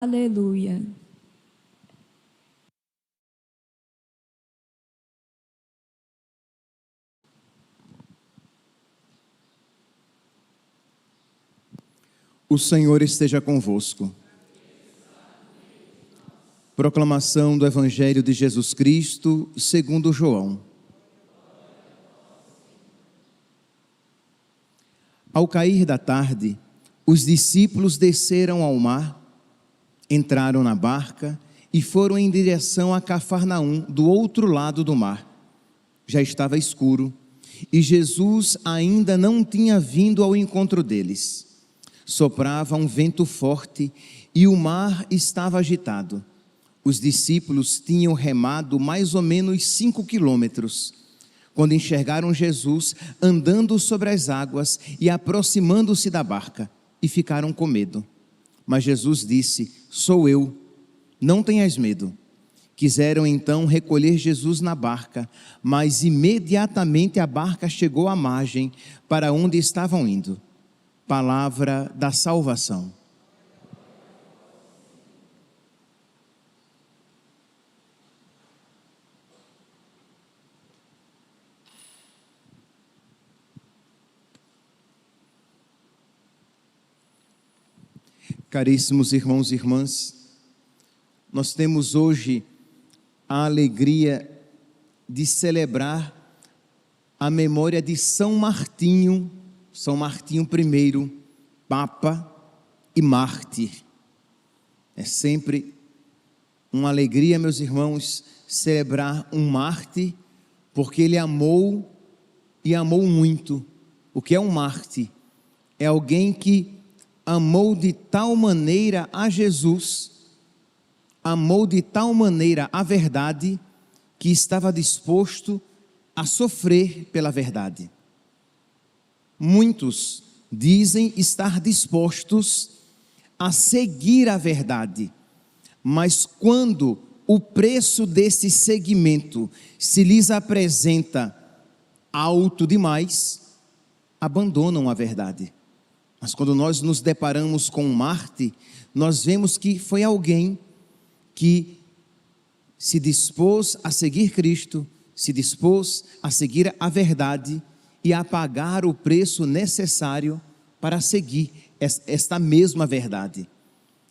Aleluia. O Senhor esteja convosco. Proclamação do Evangelho de Jesus Cristo, segundo João. Ao cair da tarde, os discípulos desceram ao mar, entraram na barca e foram em direção a Cafarnaum, do outro lado do mar. Já estava escuro e Jesus ainda não tinha vindo ao encontro deles. Soprava um vento forte e o mar estava agitado. Os discípulos tinham remado mais ou menos 5 quilômetros, quando enxergaram Jesus andando sobre as águas e aproximando-se da barca, e ficaram com medo. Mas Jesus disse: "Sou eu, não tenhas medo." Quiseram então recolher Jesus na barca, mas imediatamente a barca chegou à margem para onde estavam indo. Palavra da salvação. Caríssimos irmãos e irmãs, nós temos hoje a alegria de celebrar a memória de São Martinho I, Papa e Mártir. É sempre uma alegria, meus irmãos, celebrar um mártir, porque ele amou e amou muito. O que é um mártir? É alguém que amou de tal maneira a Jesus, amou de tal maneira a verdade, que estava disposto a sofrer pela verdade. Muitos dizem estar dispostos a seguir a verdade, mas quando o preço desse seguimento se lhes apresenta alto demais, abandonam a verdade. Mas quando nós nos deparamos com um mártir, nós vemos que foi alguém que se dispôs a seguir Cristo, se dispôs a seguir a verdade e a pagar o preço necessário para seguir esta mesma verdade.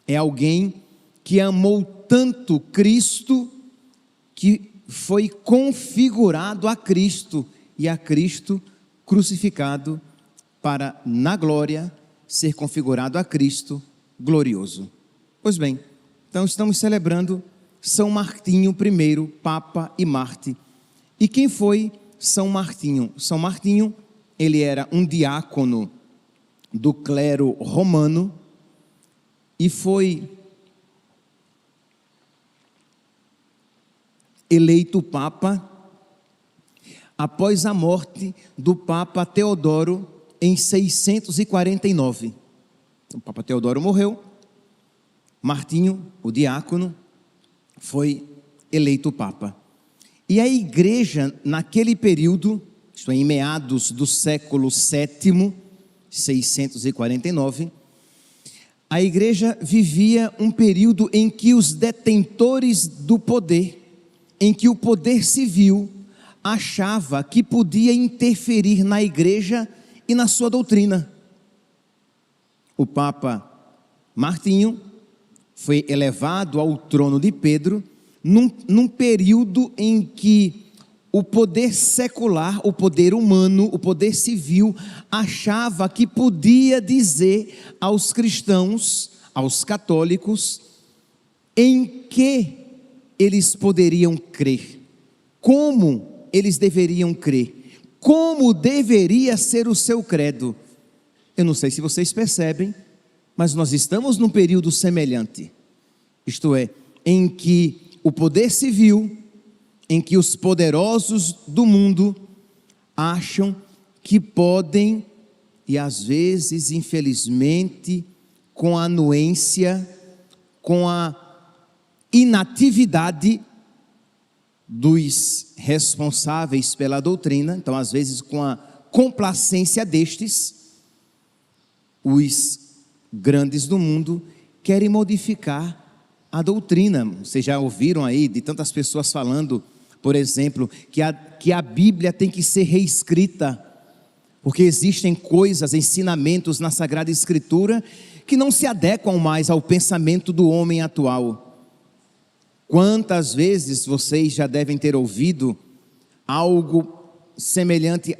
É alguém que amou tanto Cristo que foi configurado a Cristo e a Cristo crucificado para, na glória, ser configurado a Cristo glorioso. Pois bem, então estamos celebrando São Martinho I, Papa e Mártir. E quem foi São Martinho? São Martinho, ele era um diácono do clero romano e foi eleito Papa após a morte do Papa Teodoro em 649. O Papa Teodoro morreu, Martinho, o diácono, foi eleito Papa. E a igreja, naquele período, isto é, em meados do século VII, 649, a igreja vivia um período em que os detentores do poder, em que o poder civil achava que podia interferir na igreja e na sua doutrina. O Papa Martinho foi elevado ao trono de Pedro num período em que o poder secular, o poder humano, o poder civil achava que podia dizer aos cristãos, aos católicos, em que eles poderiam crer, como eles deveriam crer, como deveria ser o seu credo. Eu não sei se vocês percebem, mas nós estamos num período semelhante, isto é, em que o poder civil, em que os poderosos do mundo acham que podem, e às vezes, infelizmente, com a anuência, com a inatividade dos responsáveis pela doutrina, então às vezes com a complacência destes, os grandes do mundo querem modificar a doutrina. Vocês já ouviram aí de tantas pessoas falando, por exemplo, que a Bíblia tem que ser reescrita, porque existem coisas, ensinamentos na Sagrada Escritura que não se adequam mais ao pensamento do homem atual. Quantas vezes vocês já devem ter ouvido algo semelhante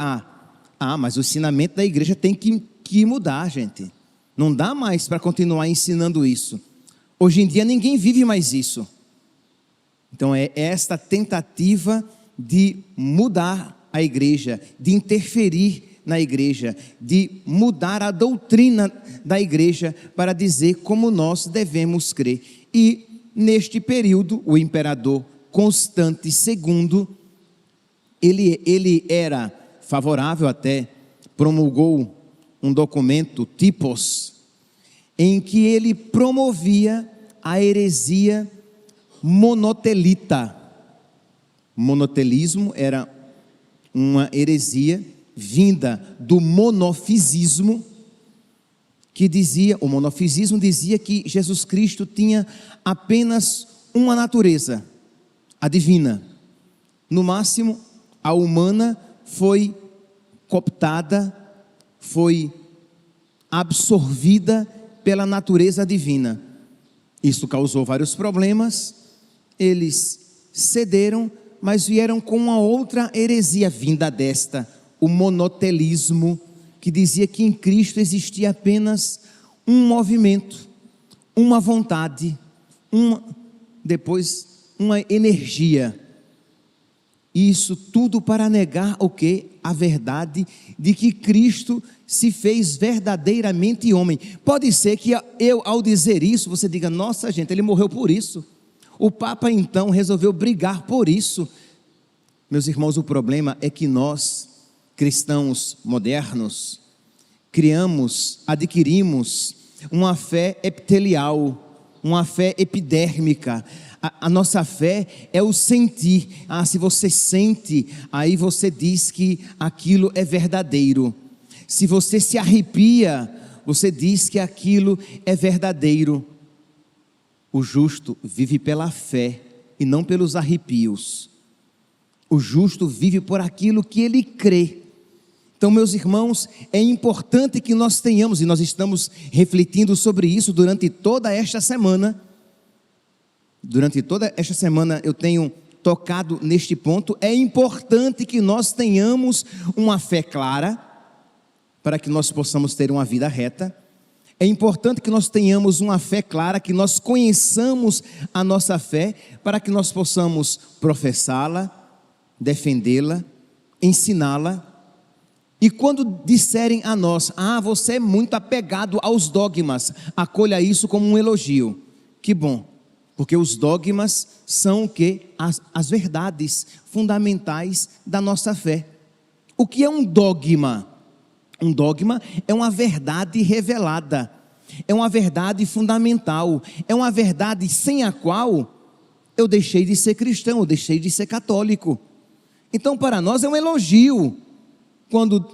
mas o ensinamento da igreja tem que mudar, gente. Não dá mais para continuar ensinando isso. Hoje em dia ninguém vive mais isso. Então é esta tentativa de mudar a igreja, de interferir na igreja, de mudar a doutrina da igreja para dizer como nós devemos crer. E neste período, o imperador Constante II, ele era favorável, até promulgou um documento, Typos, em que ele promovia a heresia monotelita. Monotelismo era uma heresia vinda do monofisismo, que dizia, o monofisismo dizia que Jesus Cristo tinha apenas uma natureza, a divina. No máximo, a humana foi cooptada, foi absorvida pela natureza divina. Isso causou vários problemas, eles cederam, mas vieram com uma outra heresia vinda desta, o monotelismo, que dizia que em Cristo existia apenas um movimento, uma vontade, depois uma energia. Isso tudo para negar o quê? A verdade de que Cristo se fez verdadeiramente homem. Pode ser que eu, ao dizer isso, você diga, nossa gente, ele morreu por isso. O Papa então resolveu brigar por isso. Meus irmãos, o problema é que nós, cristãos modernos, adquirimos uma fé epitelial, uma fé epidérmica. A nossa fé é o sentir. Se você sente, aí você diz que aquilo é verdadeiro. Se você se arrepia, você diz que aquilo é verdadeiro. O justo vive pela fé e não pelos arrepios. O justo vive por aquilo que ele crê. Então, meus irmãos, é importante que nós tenhamos, e nós estamos refletindo sobre isso durante toda esta semana. Durante toda esta semana eu tenho tocado neste ponto. É importante que nós tenhamos uma fé clara, para que nós possamos ter uma vida reta. É importante que nós tenhamos uma fé clara, que nós conheçamos a nossa fé, para que nós possamos professá-la, defendê-la, ensiná-la. E quando disserem a nós, você é muito apegado aos dogmas, acolha isso como um elogio. Que bom, porque os dogmas são o quê? As verdades fundamentais da nossa fé. O que é um dogma? Um dogma é uma verdade revelada, é uma verdade fundamental, é uma verdade sem a qual eu deixei de ser cristão, eu deixei de ser católico. Então, para nós é um elogio quando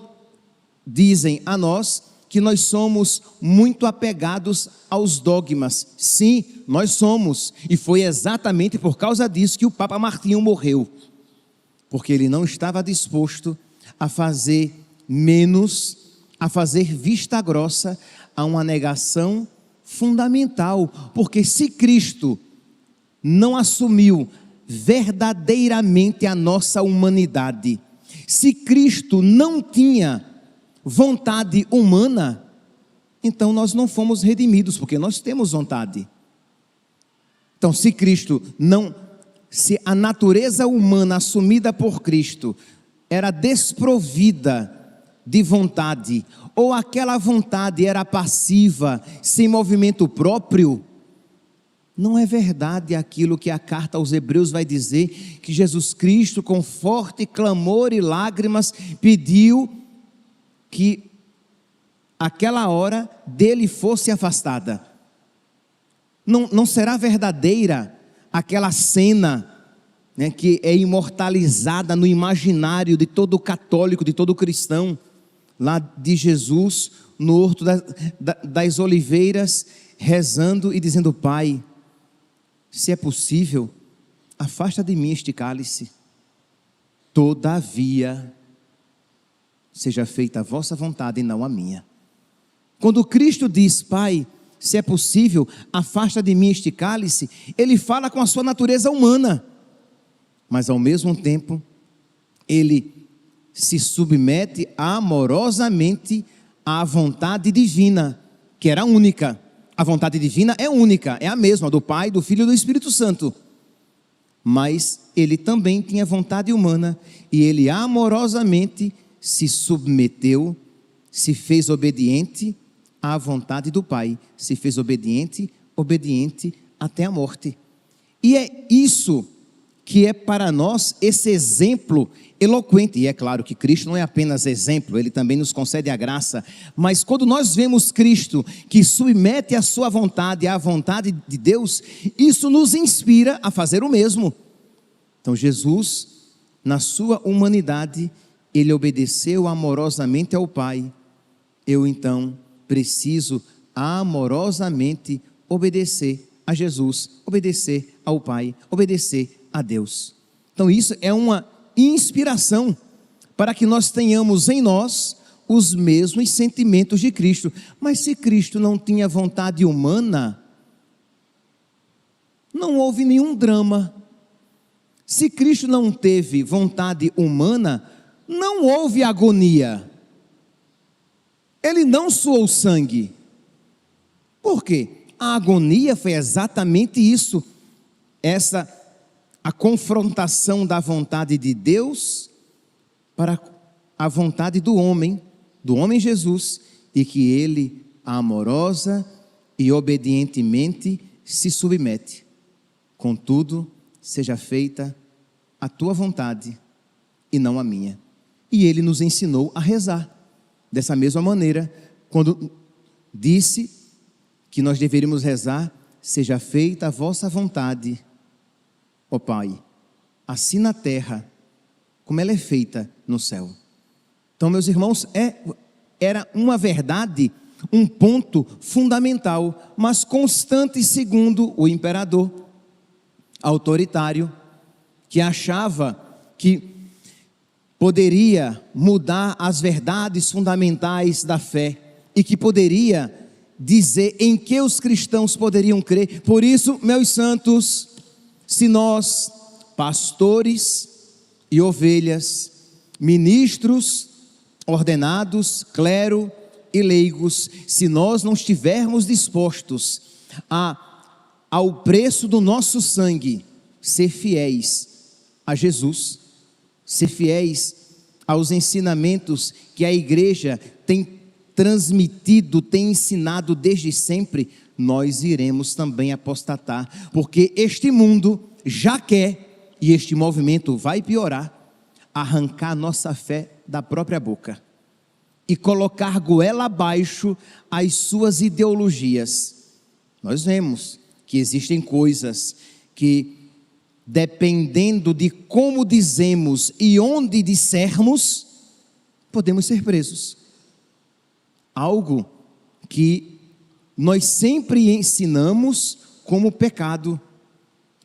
dizem a nós que nós somos muito apegados aos dogmas. Sim, nós somos, e foi exatamente por causa disso que o Papa Martinho morreu, porque ele não estava disposto a fazer menos, a fazer vista grossa a uma negação fundamental, porque se Cristo não assumiu verdadeiramente a nossa humanidade, se Cristo não tinha vontade humana, então nós não fomos redimidos, porque nós temos vontade. Então, se a natureza humana assumida por Cristo era desprovida de vontade, ou aquela vontade era passiva, sem movimento próprio, não é verdade aquilo que a carta aos Hebreus vai dizer, que Jesus Cristo, com forte clamor e lágrimas, pediu que aquela hora dele fosse afastada. Não será verdadeira aquela cena, né, que é imortalizada no imaginário de todo católico, de todo cristão, lá de Jesus no Horto das Oliveiras, rezando e dizendo: Pai, se é possível, afasta de mim este cálice. Todavia, seja feita a vossa vontade e não a minha. Quando Cristo diz: Pai, se é possível, afasta de mim este cálice, Ele fala com a sua natureza humana, mas ao mesmo tempo, Ele se submete amorosamente à vontade divina, que era única. A vontade divina é única, é a mesma, do Pai, do Filho e do Espírito Santo. Mas Ele também tinha vontade humana, e Ele amorosamente se submeteu, se fez obediente à vontade do Pai, se fez obediente até a morte. E é isso que é para nós esse exemplo eloquente. E é claro que Cristo não é apenas exemplo, Ele também nos concede a graça. Mas quando nós vemos Cristo que submete a sua vontade à vontade de Deus, isso nos inspira a fazer o mesmo. Então Jesus, na sua humanidade, Ele obedeceu amorosamente ao Pai. Eu então preciso amorosamente obedecer a Jesus, obedecer ao Pai, obedecer a Deus. Então isso é uma inspiração para que nós tenhamos em nós os mesmos sentimentos de Cristo. Mas se Cristo não tinha vontade humana, não houve nenhum drama. Se Cristo não teve vontade humana, não houve agonia. Ele não suou sangue. Por quê? A agonia foi exatamente isso. A confrontação da vontade de Deus para a vontade do homem Jesus, de que Ele, amorosa e obedientemente, se submete. Contudo, seja feita a tua vontade e não a minha. E Ele nos ensinou a rezar dessa mesma maneira, quando disse que nós deveríamos rezar: seja feita a vossa vontade, ó Pai, assim na terra, como ela é feita no céu. Então, meus irmãos, era uma verdade, um ponto fundamental, mas constante, segundo o imperador autoritário, que achava que poderia mudar as verdades fundamentais da fé e que poderia dizer em que os cristãos poderiam crer. Por isso, meus santos, se nós, pastores e ovelhas, ministros ordenados, clero e leigos, se nós não estivermos dispostos ao preço do nosso sangue, ser fiéis a Jesus, ser fiéis aos ensinamentos que a igreja tem transmitido, tem ensinado desde sempre, nós iremos também apostatar, porque este mundo já quer, e este movimento vai piorar, arrancar nossa fé da própria boca e colocar goela abaixo as suas ideologias. Nós vemos que existem coisas que, dependendo de como dizemos e onde dissermos, podemos ser presos. Algo que nós sempre ensinamos como pecado,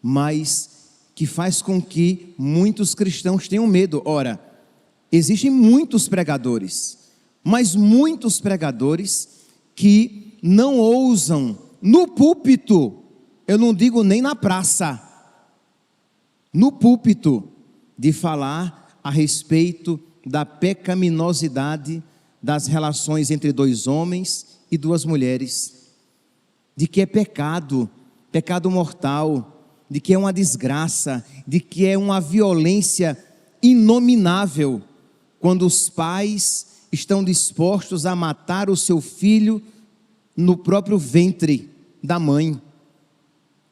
mas que faz com que muitos cristãos tenham medo. Ora, existem muitos pregadores, mas muitos pregadores que não ousam no púlpito, eu não digo nem na praça, no púlpito, de falar a respeito da pecaminosidade das relações entre dois homens e duas mulheres, de que é pecado mortal, de que é uma desgraça, de que é uma violência inominável, quando os pais estão dispostos a matar o seu filho no próprio ventre da mãe,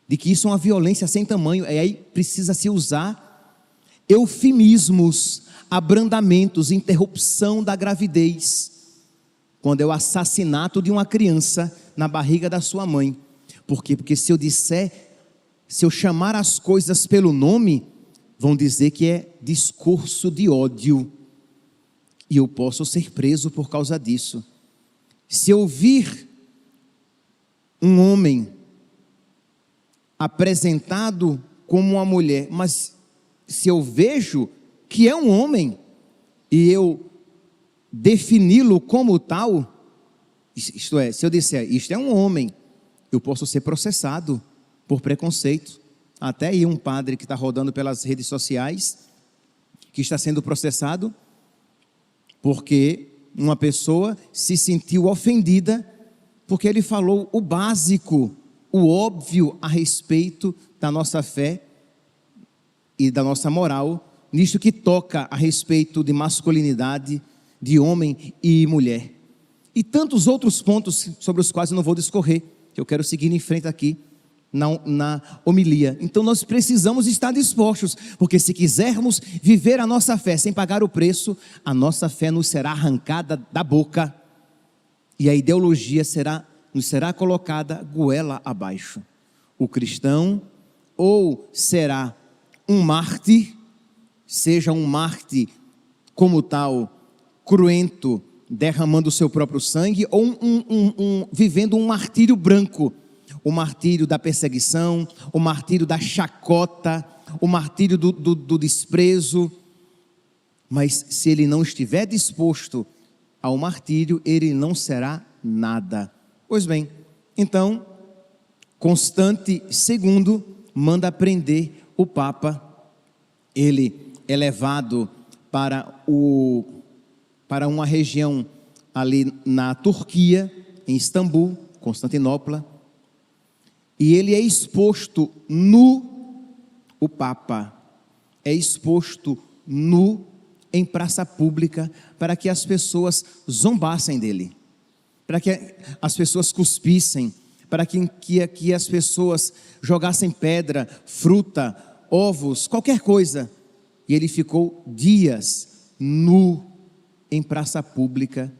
de que isso é uma violência sem tamanho. E aí precisa se usar eufemismos, abrandamentos, interrupção da gravidez, quando é o assassinato de uma criança na barriga da sua mãe. Por quê? Porque se eu chamar as coisas pelo nome, vão dizer que é discurso de ódio, e eu posso ser preso por causa disso. Se eu vir um homem apresentado como uma mulher, mas se eu vejo que é um homem e eu defini-lo como tal, isto é, se eu disser, isto é um homem, eu posso ser processado por preconceito. Até aí um padre que está rodando pelas redes sociais, que está sendo processado, porque uma pessoa se sentiu ofendida, porque ele falou o básico, o óbvio a respeito da nossa fé e da nossa moral, nisto que toca a respeito de masculinidade, de homem e mulher. E tantos outros pontos sobre os quais eu não vou discorrer, que eu quero seguir em frente aqui na homilia. Então nós precisamos estar dispostos, porque se quisermos viver a nossa fé sem pagar o preço, a nossa fé nos será arrancada da boca e a ideologia nos será colocada goela abaixo. O cristão ou será um mártir, seja um mártir como tal, cruento, derramando o seu próprio sangue, ou vivendo um martírio branco, o martírio da perseguição, o martírio da chacota, o martírio do desprezo. Mas se ele não estiver disposto ao martírio, ele não será nada. Pois bem, então Constante II manda prender o Papa. Ele é levado para uma região ali na Turquia, em Istambul, Constantinopla, e ele é exposto nu, o Papa é exposto nu em praça pública, para que as pessoas zombassem dele, para que as pessoas cuspissem, para que as pessoas jogassem pedra, fruta, ovos, qualquer coisa. E ele ficou dias nu em praça pública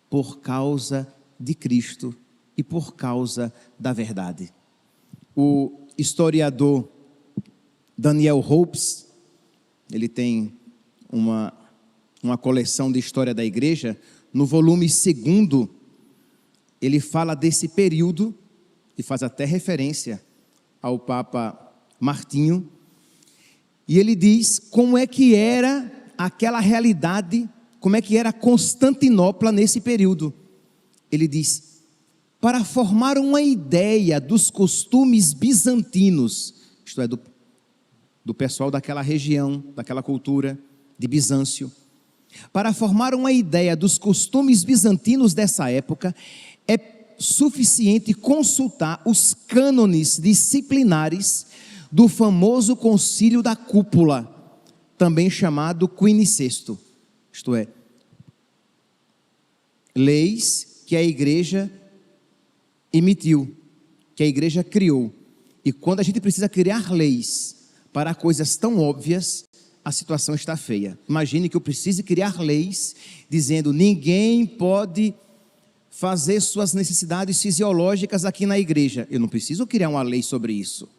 por causa de Cristo e por causa da verdade. O historiador Daniel Hopes, ele tem uma coleção de história da igreja. No volume 2, ele fala desse período e faz até referência ao Papa Martinho, e ele diz como é que era aquela realidade, como é que era Constantinopla nesse período. Ele diz: para formar uma ideia dos costumes bizantinos, isto é, do pessoal daquela região, daquela cultura de Bizâncio, para formar uma ideia dos costumes bizantinos dessa época, é suficiente consultar os cânones disciplinares do famoso concílio da cúpula, também chamado Quinicexto, isto é, leis que a igreja emitiu, que a igreja criou. E quando a gente precisa criar leis para coisas tão óbvias, a situação está feia. Imagine que eu precise criar leis dizendo: ninguém pode fazer suas necessidades fisiológicas aqui na igreja. Eu não preciso criar uma lei sobre isso.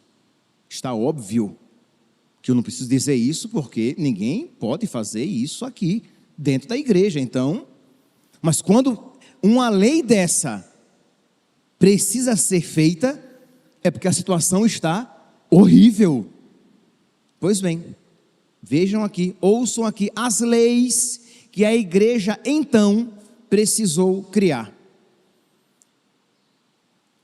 Está óbvio que eu não preciso dizer isso, porque ninguém pode fazer isso aqui dentro da igreja. Então, mas quando uma lei dessa precisa ser feita, é porque a situação está horrível. Pois bem, vejam aqui, ouçam aqui as leis que a igreja então precisou criar.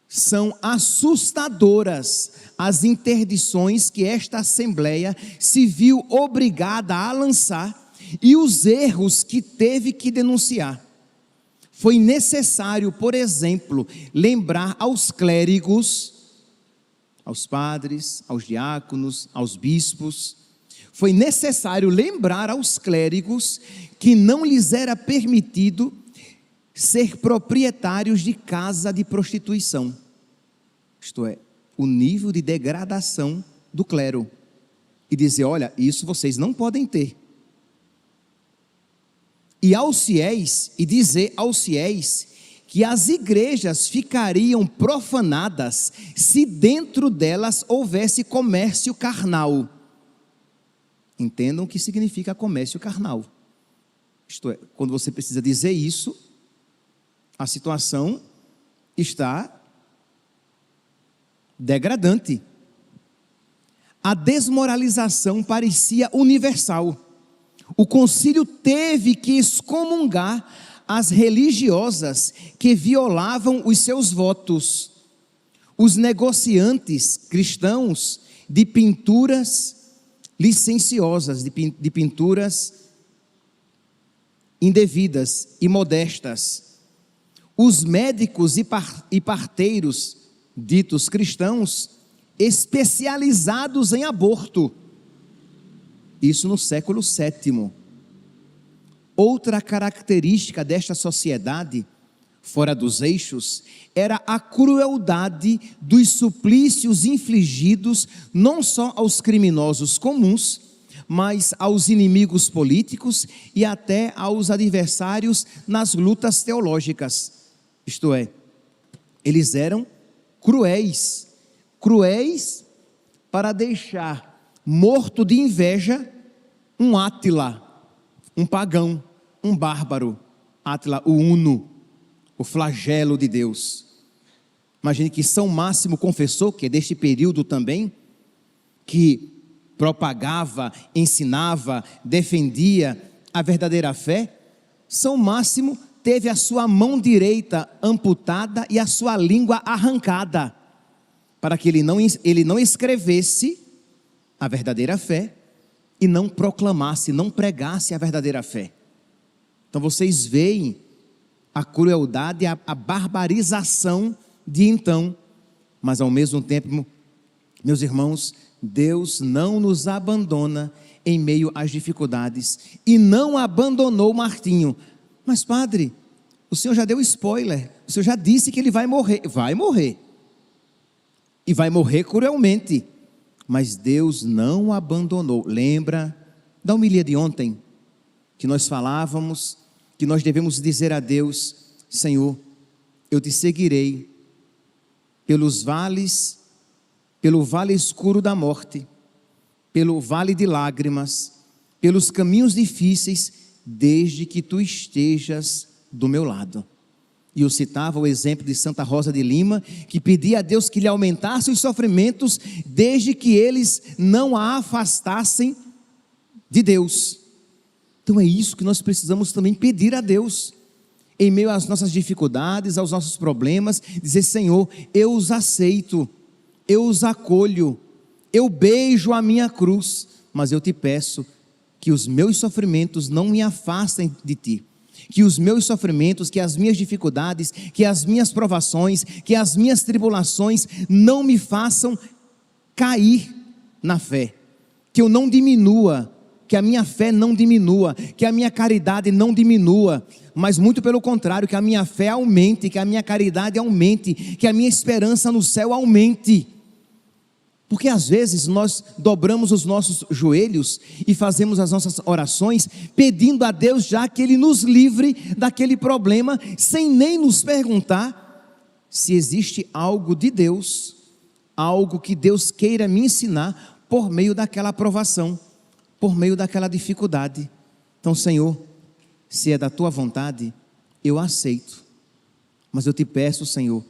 São assustadoras as interdições que esta Assembleia se viu obrigada a lançar e os erros que teve que denunciar. Foi necessário, por exemplo, lembrar aos clérigos, aos padres, aos diáconos, aos bispos, foi necessário lembrar aos clérigos que não lhes era permitido ser proprietários de casa de prostituição. Isto é, o nível de degradação do clero. E dizer: olha, isso vocês não podem ter. E dizer aos fiéis que as igrejas ficariam profanadas se dentro delas houvesse comércio carnal. Entendam o que significa comércio carnal. Isto é, quando você precisa dizer isso, a situação está degradante. A desmoralização parecia universal. O concílio teve que excomungar as religiosas que violavam os seus votos. Os negociantes cristãos de pinturas licenciosas, de pinturas indevidas e modestas. Os médicos e parteiros ditos cristãos especializados em aborto. Isso no século VII. Outra característica desta sociedade, fora dos eixos, era a crueldade dos suplícios infligidos não só aos criminosos comuns, mas aos inimigos políticos e até aos adversários nas lutas teológicas. Isto é, eles eram cruéis para deixar morto de inveja um Átila, um pagão, um bárbaro. Átila, o Uno, o flagelo de Deus. Imagine que São Máximo Confessor, que é deste período também, que propagava, ensinava, defendia a verdadeira fé. São Máximo teve a sua mão direita amputada e a sua língua arrancada, para que ele não escrevesse a verdadeira fé e não proclamasse, não pregasse a verdadeira fé. Então vocês veem a crueldade, a barbarização de então, mas ao mesmo tempo, meus irmãos, Deus não nos abandona em meio às dificuldades, e não abandonou Martinho. Mas padre, o senhor já deu spoiler, o senhor já disse que ele vai morrer, e vai morrer cruelmente, mas Deus não o abandonou. Lembra da homilia de ontem, que nós falávamos, que nós devemos dizer a Deus: Senhor, eu te seguirei pelos vales, pelo vale escuro da morte, pelo vale de lágrimas, pelos caminhos difíceis, desde que tu estejas do meu lado. E eu citava o exemplo de Santa Rosa de Lima, que pedia a Deus que lhe aumentasse os sofrimentos, desde que eles não a afastassem de Deus. Então é isso que nós precisamos também pedir a Deus, em meio às nossas dificuldades, aos nossos problemas, dizer: Senhor, eu os aceito, eu os acolho, eu beijo a minha cruz, mas eu te peço que os meus sofrimentos não me afastem de ti, que os meus sofrimentos, que as minhas dificuldades, que as minhas provações, que as minhas tribulações não me façam cair na fé, que eu não diminua, que a minha fé não diminua, que a minha caridade não diminua, mas muito pelo contrário, que a minha fé aumente, que a minha caridade aumente, que a minha esperança no céu aumente. Porque às vezes nós dobramos os nossos joelhos e fazemos as nossas orações pedindo a Deus já que Ele nos livre daquele problema, sem nem nos perguntar se existe algo de Deus, algo que Deus queira me ensinar por meio daquela provação, por meio daquela dificuldade. Então, Senhor, se é da tua vontade, eu aceito, mas eu te peço, Senhor,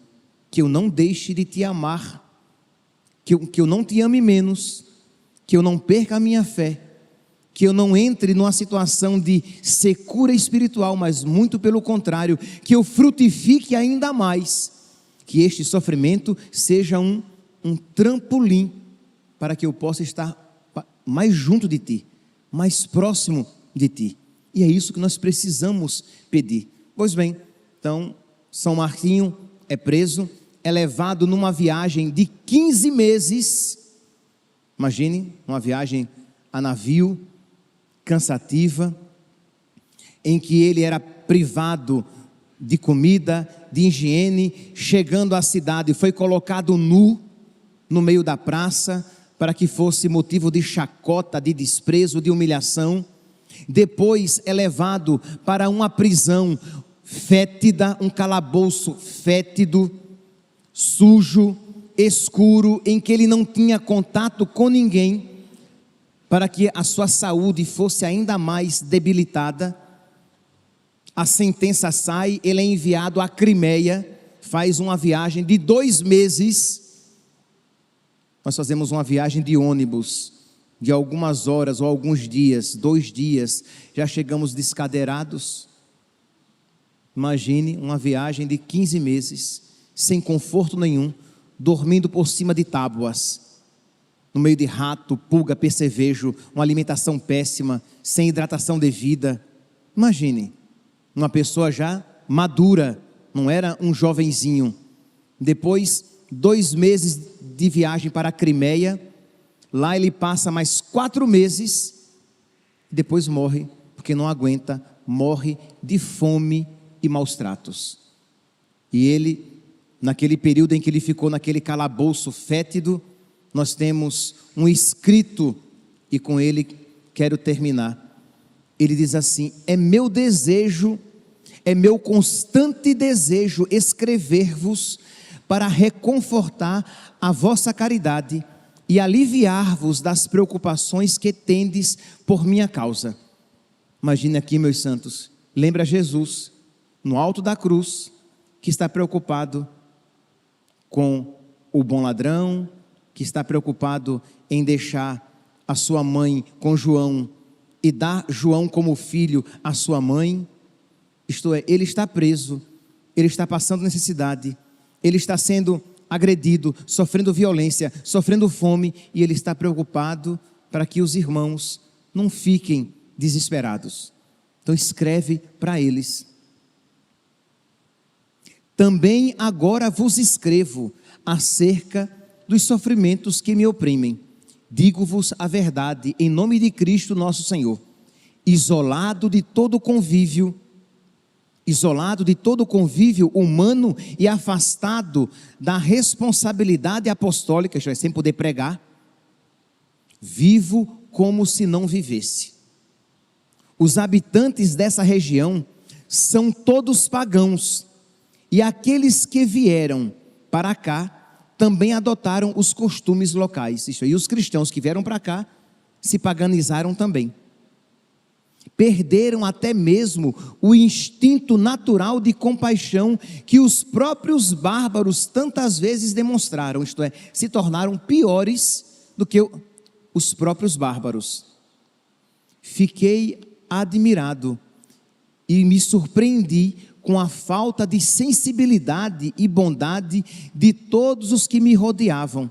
que eu não deixe de te amar, que eu não te ame menos, que eu não perca a minha fé, que eu não entre numa situação de secura espiritual, mas muito pelo contrário, que eu frutifique ainda mais, que este sofrimento seja um trampolim para que eu possa estar mais junto de ti, mais próximo de ti. E é isso que nós precisamos pedir. Pois bem, então São Martinho é preso, é levado numa viagem de 15 meses, imagine, uma viagem a navio, cansativa, em que ele era privado de comida, de higiene. Chegando à cidade, foi colocado nu no meio da praça, para que fosse motivo de chacota, de desprezo, de humilhação. Depois é levado para uma prisão fétida, um calabouço fétido, sujo, escuro, em que ele não tinha contato com ninguém, para que a sua saúde fosse ainda mais debilitada. A sentença sai, ele é enviado à Crimeia, faz uma viagem de 2 meses, nós fazemos uma viagem de ônibus de algumas horas ou alguns dias, 2 dias, já chegamos descadeirados. Imagine uma viagem de 15 meses, sem conforto nenhum, dormindo por cima de tábuas, no meio de rato, pulga, percevejo, uma alimentação péssima, sem hidratação devida. Imagine, uma pessoa já madura, não era um jovenzinho. Depois, 2 meses de viagem para a Crimeia, lá ele passa mais 4 meses, depois morre, porque não aguenta, morre de fome e maus tratos. E ele, naquele período em que ele ficou naquele calabouço fétido, nós temos um escrito, e com ele quero terminar. Ele diz assim: é meu desejo, é meu constante desejo escrever-vos para reconfortar a vossa caridade e aliviar-vos das preocupações que tendes por minha causa. Imagine aqui, meus santos, lembra Jesus no alto da cruz, que está preocupado com o bom ladrão, que está preocupado em deixar a sua mãe com João e dar João como filho à sua mãe. Isto é, ele está preso, ele está passando necessidade, ele está sendo agredido, sofrendo violência, sofrendo fome, e ele está preocupado para que os irmãos não fiquem desesperados. Então escreve para eles: também agora vos escrevo acerca dos sofrimentos que me oprimem. Digo-vos a verdade em nome de Cristo nosso Senhor. Isolado de todo convívio humano e afastado da responsabilidade apostólica, isto é, sem poder pregar, vivo como se não vivesse. Os habitantes dessa região são todos pagãos, e aqueles que vieram para cá também adotaram os costumes locais. Isto aí, os cristãos que vieram para cá se paganizaram também. Perderam até mesmo o instinto natural de compaixão que os próprios bárbaros tantas vezes demonstraram, isto é, se tornaram piores do que os próprios bárbaros. Fiquei admirado e me surpreendi com a falta de sensibilidade e bondade de todos os que me rodeavam,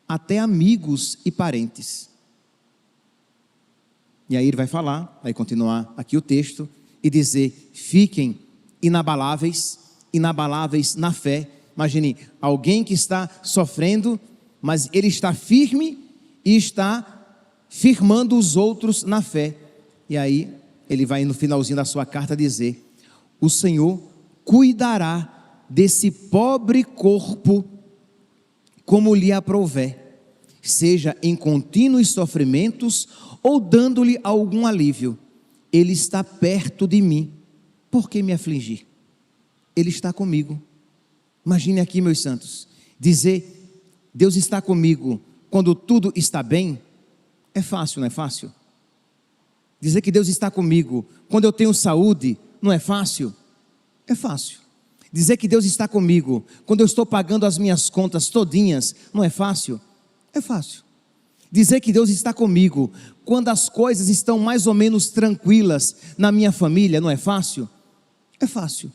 até amigos e parentes. E aí ele vai falar, vai continuar aqui o texto, e dizer: fiquem inabaláveis na fé. Imagine, alguém que está sofrendo, mas ele está firme e está firmando os outros na fé. E aí ele vai no finalzinho da sua carta dizer: o Senhor cuidará desse pobre corpo como lhe aprouver, seja em contínuos sofrimentos ou dando-lhe algum alívio. Ele está perto de mim, por que me afligir? Ele está comigo. Imagine aqui, meus santos, dizer: Deus está comigo quando tudo está bem, é fácil, não é fácil? Dizer que Deus está comigo quando eu tenho saúde, não é fácil? É fácil. Dizer que Deus está comigo quando eu estou pagando as minhas contas todinhas, não é fácil? É fácil. Dizer que Deus está comigo quando as coisas estão mais ou menos tranquilas na minha família, não é fácil? É fácil.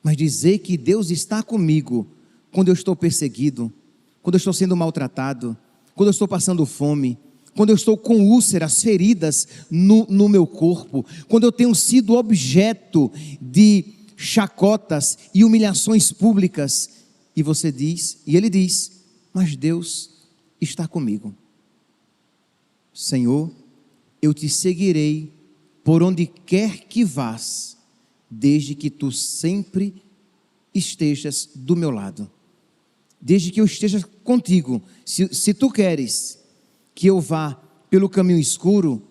Mas dizer que Deus está comigo quando eu estou perseguido, quando eu estou sendo maltratado, quando eu estou passando fome, quando eu estou com úlceras, feridas no meu corpo, quando eu tenho sido objeto de chacotas e humilhações públicas, e você diz, e ele diz: mas Deus está comigo. Senhor, eu te seguirei por onde quer que vás, desde que tu sempre estejas do meu lado, desde que eu esteja contigo. Se tu queres que eu vá pelo caminho escuro,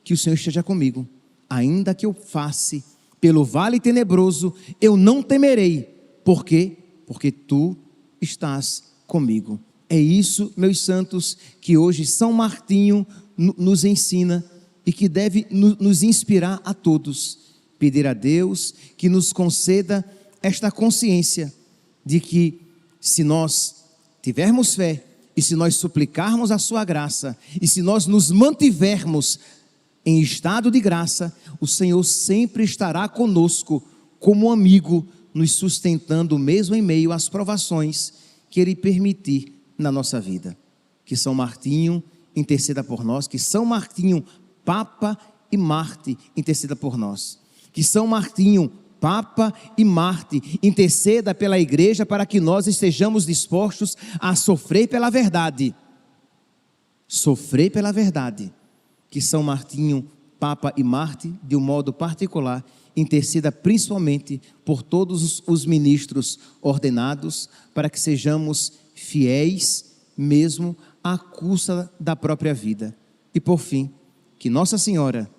que o Senhor esteja comigo. Ainda que eu passe pelo vale tenebroso, eu não temerei. Por quê? Porque tu estás comigo. É isso, meus santos, que hoje São Martinho nos ensina e que deve nos inspirar a todos. Pedir a Deus que nos conceda esta consciência de que, se nós tivermos fé e se nós suplicarmos a sua graça, e se nós nos mantivermos em estado de graça, o Senhor sempre estará conosco como amigo, nos sustentando mesmo em meio às provações que Ele permitir na nossa vida. Que São Martinho interceda por nós, que São Martinho, Papa e Marte, interceda por nós. Que São Martinho, Papa e Marte, interceda pela igreja para que nós estejamos dispostos a sofrer pela verdade. Sofrer pela verdade. Que São Martinho, Papa e Marte, de um modo particular, interceda principalmente por todos os ministros ordenados, para que sejamos fiéis mesmo à custa da própria vida. E por fim, que Nossa Senhora,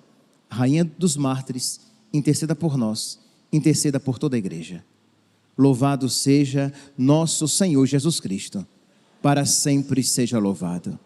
Rainha dos Mártires, interceda por nós, interceda por toda a igreja. Louvado seja nosso Senhor Jesus Cristo, para sempre seja louvado.